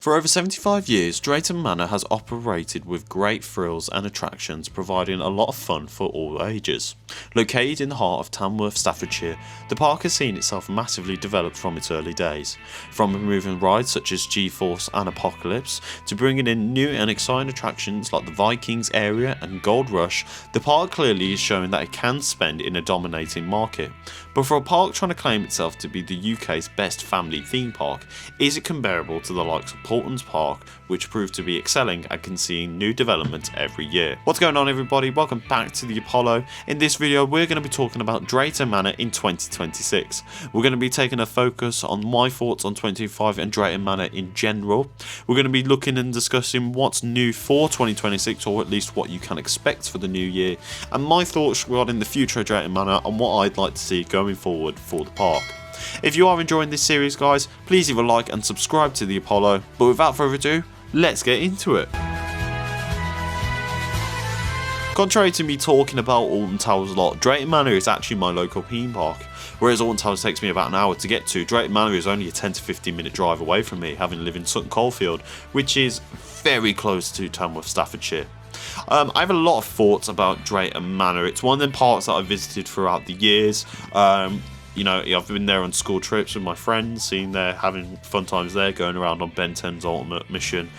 For over 75 years, Drayton Manor has operated with great thrills and attractions, providing a lot of fun for all ages. Located in the heart of Tamworth, Staffordshire, the park has seen itself massively develop from its early days. From removing rides such as G-Force and Apocalypse, to bringing in new and exciting attractions like the Vikings area and Gold Rush, the park clearly is showing that it can spend in a dominating market. But for a park trying to claim itself to be the UK's best family theme park, is it comparable to the likes of Paulton's Park, which proved to be excelling and can see new development every year? What's going on, everybody? Welcome back to the Apollo. In this video we're going to be talking about Drayton Manor in 2026. We're going to be taking a focus on my thoughts on 2025 and Drayton Manor in general. We're going to be looking and discussing what's new for 2026, or at least what you can expect for the new year, and my thoughts regarding the future of Drayton Manor and what I'd like to see going forward for the park. If you are enjoying this series, guys, please leave a like and subscribe to the Apollo. But without further ado, let's get into it. Contrary to me talking about Alton Towers a lot, Drayton Manor is actually my local theme park. Whereas Alton Towers takes me about an hour to get to, Drayton Manor is only a 10 to 15 minute drive away from me, having lived in Sutton Coldfield, which is very close to Tamworth, Staffordshire. I have a lot of thoughts about Drayton Manor. It's one of them parks that I've visited throughout the years. You know, I've been there on school trips with my friends, seen there, having fun times there, going around on Ben 10's Ultimate Mission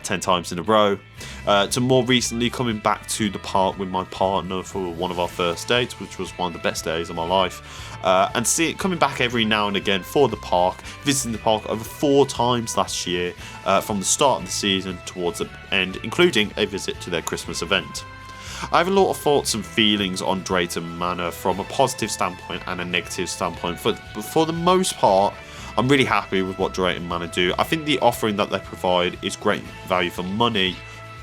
10 times in a row. To more recently coming back to the park with my partner for one of our first dates, which was one of the best days of my life. And see it coming back every now and again for the park, visiting the park over 4 times last year, from the start of the season towards the end, including a visit to their Christmas event. I have a lot of thoughts and feelings on Drayton Manor from a positive standpoint and a negative standpoint. But for the most part, I'm really happy with what Drayton Manor do. I think the offering that they provide is great value for money,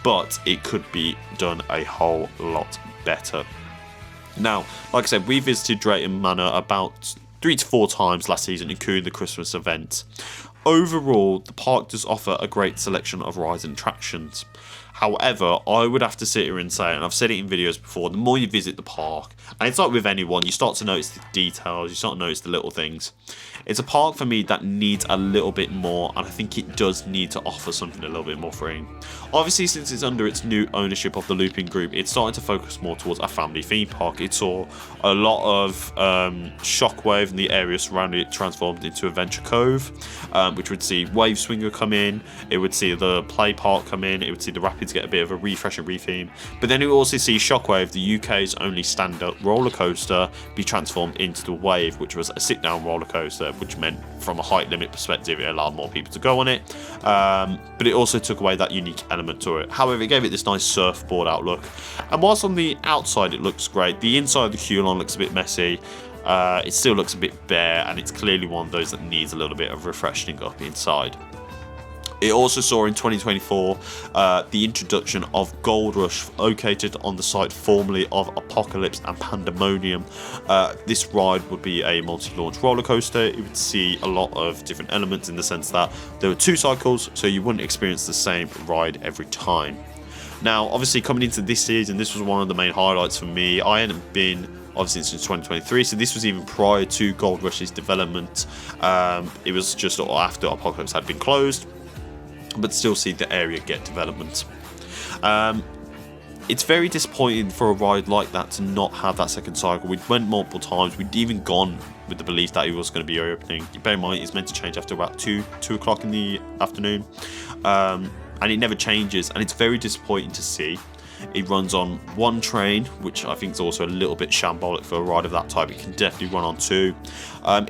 but it could be done a whole lot better. Now, like I said, we visited Drayton Manor about 3 to 4 times last season, including the Christmas event. Overall, the park does offer a great selection of rides and attractions. However, I would have to sit here and say, and I've said it in videos before, the more you visit the park, and it's like with anyone, you start to notice the details, you start to notice the little things. It's a park for me that needs a little bit more, and I think it does need to offer something a little bit more freeing. Obviously, since it's under its new ownership of the Looping Group, it's starting to focus more towards a family theme park. It saw a lot of Shockwave and the area surrounding it transformed into Adventure Cove, which would see Wave Swinger come in, it would see the Play Park come in, it would see the Rapids get a bit of a refresh and retheme, but then it would also see Shockwave, the UK's only stand-up roller coaster, be transformed into the Wave, which was a sit-down roller coaster, which meant from a height limit perspective it allowed more people to go on it, but it also took away that unique element to it. However, it gave it this nice surfboard outlook, and whilst on the outside it looks great, the inside of the queue line looks a bit messy. It still looks a bit bare, and it's clearly one of those that needs a little bit of refreshing up inside. It also saw in 2024 the introduction of Gold Rush, located on the site formerly of Apocalypse and Pandemonium. This ride would be a multi-launch roller coaster. It would see a lot of different elements in the sense that there were 2 cycles, so you wouldn't experience the same ride every time. Now, obviously, coming into this season, this was one of the main highlights for me. I hadn't been obviously since 2023, so this was even prior to Gold Rush's development. It was just after Apocalypse had been closed, but still see the area get development. It's very disappointing for a ride like that to not have that second cycle. We went multiple times. We'd even gone with the belief that it was going to be opening. Bear in mind, it's meant to change after about 2 o'clock in the afternoon, and it never changes, and it's very disappointing to see. It runs on 1 train, which I think is also a little bit shambolic for a ride of that type. It can definitely run on 2.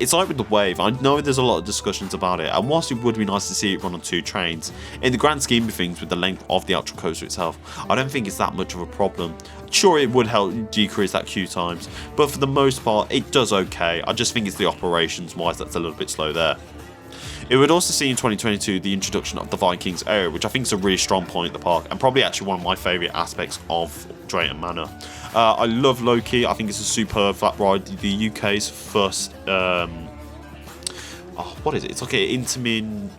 It's like with the Wave. I know there's a lot of discussions about it, and whilst it would be nice to see it run on 2 trains, in the grand scheme of things with the length of the actual coaster itself, I don't think it's that much of a problem. Sure, it would help decrease that queue times, but for the most part, it does okay. I just think it's the operations-wise that's a little bit slow there. It would also see in 2022 the introduction of the Vikings area, which I think is a really strong point at the park, and probably actually one of my favourite aspects of Drayton Manor. I love Loki. I think it's a superb flat ride. The UK's first, what is it? It's like an Intamin.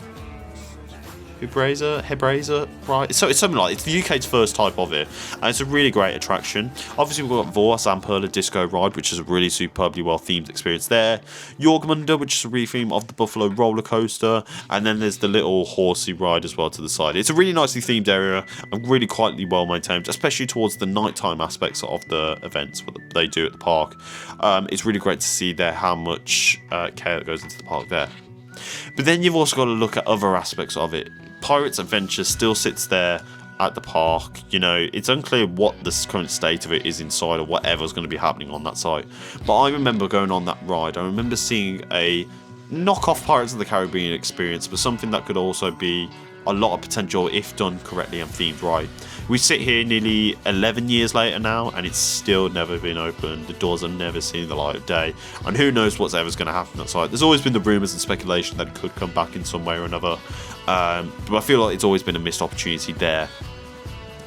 Hebrazer, right? So it's something like, it's the UK's first type of it, and it's a really great attraction. Obviously, we've got Vor Zamperla Disco Ride, which is a really superbly well themed experience there. Jorgmunder, which is a retheme of the Buffalo roller coaster, and then there's the little horsey ride as well to the side. It's a really nicely themed area and really quietly well maintained, especially towards the nighttime aspects of the events what they do at the park. It's really great to see there how much care that goes into the park there. But then you've also got to look at other aspects of it. Pirates Adventure still sits there at the park. You know, it's unclear what the current state of it is inside or whatever's going to be happening on that site. But I remember going on that ride. I remember seeing a knockoff Pirates of the Caribbean experience, but something that could also be a lot of potential if done correctly and themed right. We sit here nearly 11 years later now, and it's still never been opened. The doors are never seen the light of day, and who knows what's ever going to happen at site. There's always been the rumours and speculation that it could come back in some way or another, but I feel like it's always been a missed opportunity there.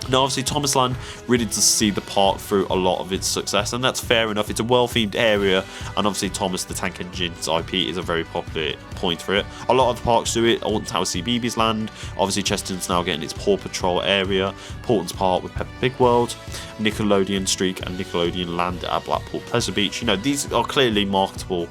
Now, obviously, Thomasland really does see the park through a lot of its success, and that's fair enough. It's a well-themed area, and obviously Thomas the Tank Engine's IP is a very popular point for it. A lot of the parks do it. Alton Towers CBeebies Land. Obviously, Chesterton's now getting its Paw Patrol area. Paulton's Park with Peppa Pig World. Nickelodeon Streak and Nickelodeon Land at Blackpool Pleasure Beach. You know, these are clearly marketable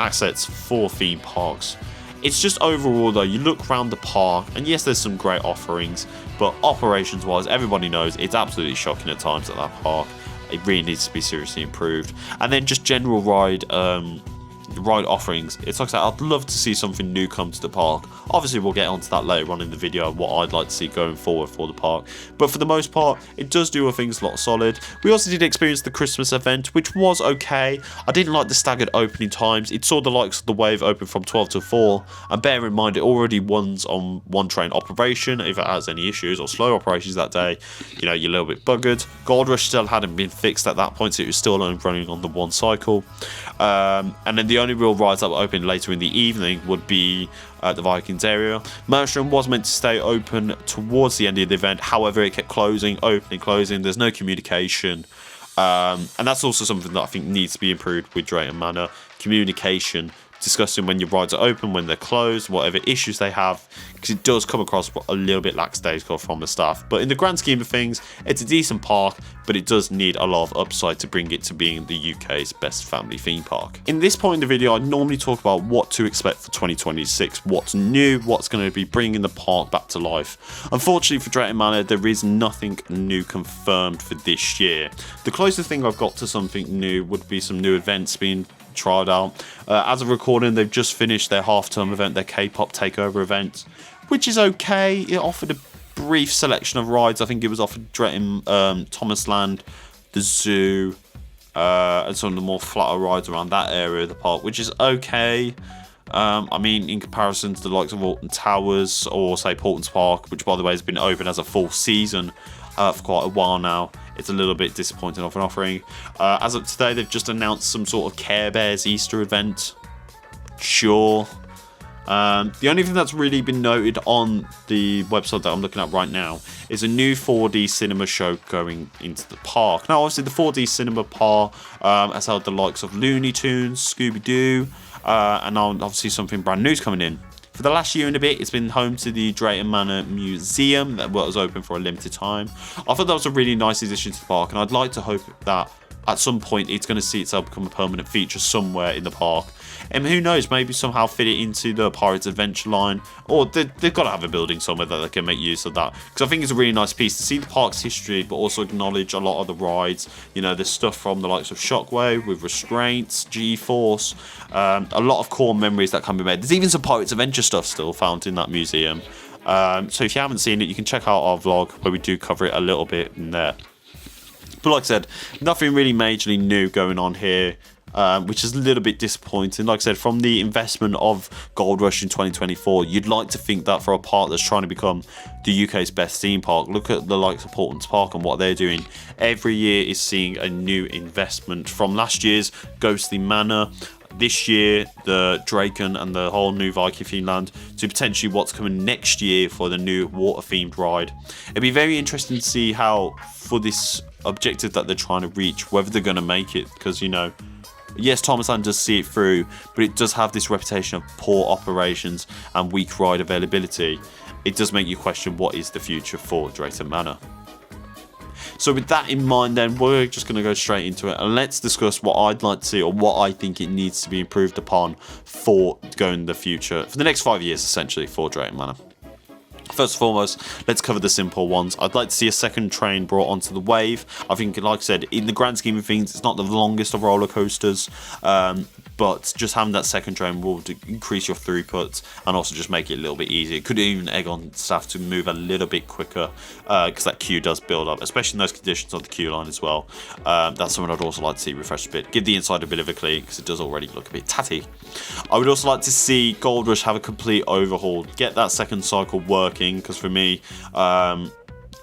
assets for theme parks. It's just overall though, you look around the park, and yes, there's some great offerings, but operations wise, everybody knows it's absolutely shocking at times at that park. It really needs to be seriously improved. And then just general ride offerings. It's like I said, I'd love to see something new come to the park. Obviously, we'll get onto that later on in the video, what I'd like to see going forward for the park. But for the most part, it does do things a lot solid. We also did experience the Christmas event, which was okay. I didn't like the staggered opening times. It saw the likes of the Wave open from 12 to 4. And bear in mind, it already runs on one train operation. If it has any issues or slow operations that day, you know, you're a little bit buggered. Gold Rush still hadn't been fixed at that point, so it was still only running on the one cycle. And then the only real rides that were open later in the evening would be the Vikings area. Maelstrom was meant to stay open towards the end of the event, however it kept closing, opening, closing. There's no communication, and that's also something that I think needs to be improved with Drayton Manor. Communication, discussing when your rides are open, when they're closed, whatever issues they have, because it does come across a little bit lackadaisical from the staff. But in the grand scheme of things, it's a decent park, but it does need a lot of upside to bring it to being the UK's best family theme park. In this point in the video, I normally talk about what to expect for 2026, what's new, what's going to be bringing the park back to life. Unfortunately for Drayton Manor, there is nothing new confirmed for this year. The closest thing I've got to something new would be some new events being tried out. As of recording, they've just finished their half-term event, their K-pop takeover event, which is okay. It offered a brief selection of rides. I think it was offered Drayton, Thomasland, the zoo, and some of the more flatter rides around that area of the park, which is okay. I mean, in comparison to the likes of Alton Towers or say Paulton's Park, which by the way has been open as a full season for quite a while now, it's a little bit disappointing of an offering. As of today, they've just announced some sort of Care Bears Easter event. Sure. The only thing that's really been noted on the website that I'm looking at right now is a new 4D cinema show going into the park. Now, obviously, the 4D cinema park has held the likes of Looney Tunes, Scooby-Doo, and now obviously something brand new is coming in. For the last year and a bit, it's been home to the Drayton Manor Museum that was open for a limited time. I thought that was a really nice addition to the park, and I'd like to hope that at some point it's going to see itself become a permanent feature somewhere in the park. And who knows, maybe somehow fit it into the Pirates Adventure line, or they've got to have a building somewhere that they can make use of that, because I think it's a really nice piece to see the park's history, but also acknowledge a lot of the rides. You know, there's stuff from the likes of Shockwave with Restraints, G-Force, a lot of core memories that can be made. There's even some Pirates Adventure stuff still found in that museum. So if you haven't seen it, you can check out our vlog where we do cover it a little bit in there. But like I said, nothing really majorly new going on here, which is a little bit disappointing. Like I said, from the investment of Gold Rush in 2024, you'd like to think that for a park that's trying to become the UK's best theme park, look at the likes of Paulton's Park and what they're doing. Every year is seeing a new investment, from last year's Ghostly Manor, this year the Drayton and the whole new Viking themed land, to potentially what's coming next year for the new water themed ride. It'd be very interesting to see how, for this objective that they're trying to reach, whether they're going to make it, because, you know, yes, Thomasland does see it through, but it does have this reputation of poor operations and weak ride availability. it does make you question what is the future for Drayton Manor. So with that in mind then, we're just going to go straight into it, and let's discuss what I'd like to see, or what I think it needs to be improved upon for going in the future, for the next 5 years essentially, for Drayton Manor. First and foremost, let's cover the simple ones. I'd like to see a second train brought onto the Wave. I think, like I said, in the grand scheme of things, it's not the longest of roller coasters, but just having that second train will increase your throughput and also just make it a little bit easier. It could even egg on staff to move a little bit quicker, because that queue does build up, especially in those conditions on the queue line as well. That's something I'd also like to see refreshed a bit. Give the inside a bit of a clean, because it does already look a bit tatty. I would also like to see Gold Rush have a complete overhaul. Get that second cycle working, because for me,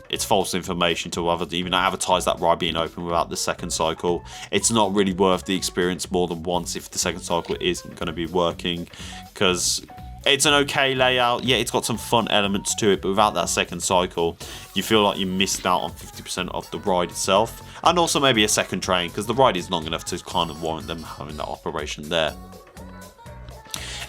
it's false information to even advertise that ride being open without the second cycle. It's not really worth the experience more than once if the second cycle isn't going to be working, because it's an okay layout. Yeah, it's got some fun elements to it, but without that second cycle, you feel like you missed out on 50% of the ride itself, and also maybe a second train, because the ride is long enough to kind of warrant them having that operation there.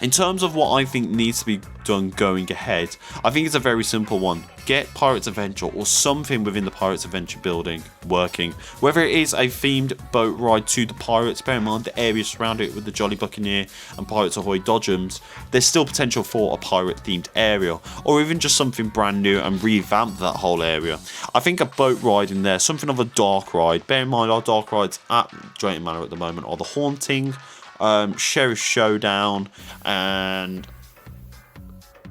In terms of what I think needs to be done going ahead, I think it's a very simple one. Get Pirates Adventure or something within the Pirates Adventure building working. Whether it is a themed boat ride to the Pirates, bear in mind the area surrounding it with the Jolly Buccaneer and Pirates Ahoy Dodgems, there's still potential for a pirate themed area, or even just something brand new and revamp that whole area. I think a boat ride in there, something of a dark ride. Bear in mind our dark rides at Drayton Manor at the moment are the Haunting, Sheriff Showdown, and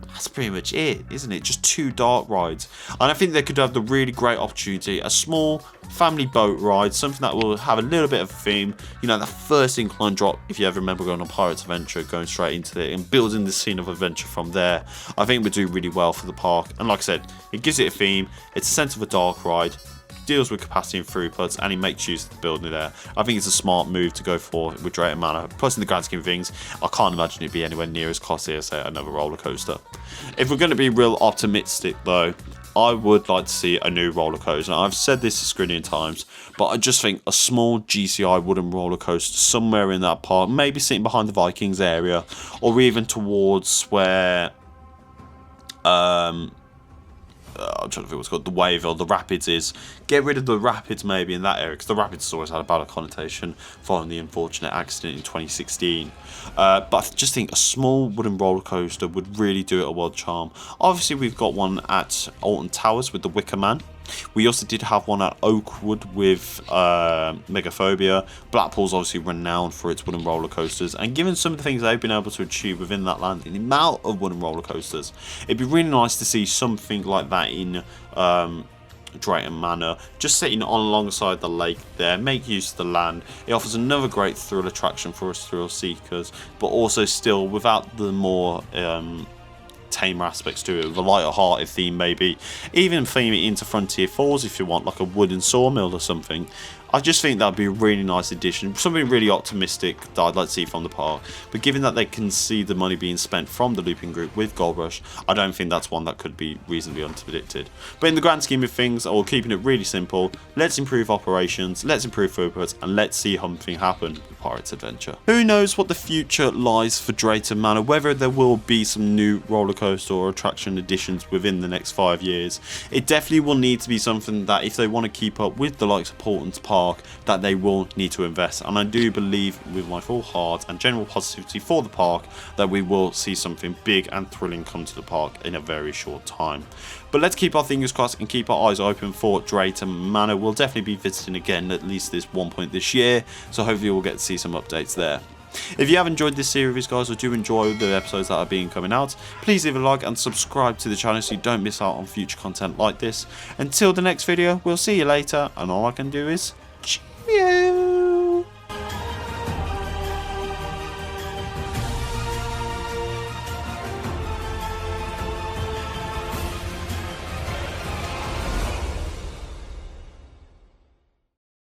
that's pretty much it, isn't it? Just 2 dark rides. And I think they could have the really great opportunity, a small family boat ride, something that will have a little bit of a theme. You know, that first incline drop, if you ever remember going on Pirates Adventure, going straight into it and building the scene of adventure from there, I think would do really well for the park. And like I said, it gives it a theme, it's a sense of a dark ride, deals with capacity and throughputs, and he makes use of the building there. I think it's a smart move to go for with Drayton Manor. Plus, in the grand scheme of things, I can't imagine it'd be anywhere near as costly as, say, another roller coaster. If we're going to be real optimistic, though, I would like to see a new roller coaster. Now, I've said this a scrillion times, but I just think a small GCI wooden roller coaster somewhere in that park, maybe sitting behind the Vikings area, or even towards where I'm trying to think what's called, the Wave or the Rapids is. Get rid of the Rapids maybe in that area, because the Rapids has always had a bad connotation following the unfortunate accident in 2016. But I just think a small wooden roller coaster would really do it a world charm. Obviously, we've got one at Alton Towers with the Wicker Man. We also did have one at Oakwood with Megaphobia. Blackpool's obviously renowned for its wooden roller coasters, and given some of the things they've been able to achieve within that land, the amount of wooden roller coasters, it'd be really nice to see something like that in Drayton Manor, just sitting on alongside the lake there. Make use of the land. It offers another great thrill attraction for us thrill seekers, but also still without the more tamer aspects to it, with a lighter hearted theme, maybe even theme it into Frontier Falls if you want, like a wooden sawmill or something. I just think that'd be a really nice addition, something really optimistic that I'd like to see from the park. But given that they can see the money being spent from the Looping Group with Gold Rush, I don't think that's one that could be reasonably unpredicted. But in the grand scheme of things, or keeping it really simple, let's improve operations, let's improve throughput, and let's see something happen with Pirates Adventure. Who knows what the future lies for Drayton Manor, whether there will be some new roller coaster or attraction additions within the next 5 years. It definitely will need to be something that, if they want to keep up with the likes of Paulton's Park, that they will need to invest. And I do believe with my full heart and general positivity for the park that we will see something big and thrilling come to the park in a very short time. But let's keep our fingers crossed and keep our eyes open for Drayton Manor. We'll definitely be visiting again at least this one point this year, so hopefully we'll get to see some updates there. If you have enjoyed this series, guys, or do enjoy the episodes that are being coming out, please leave a like and subscribe to the channel so you don't miss out on future content like this. Until the next video, we'll see you later, and all I can do is cheerio.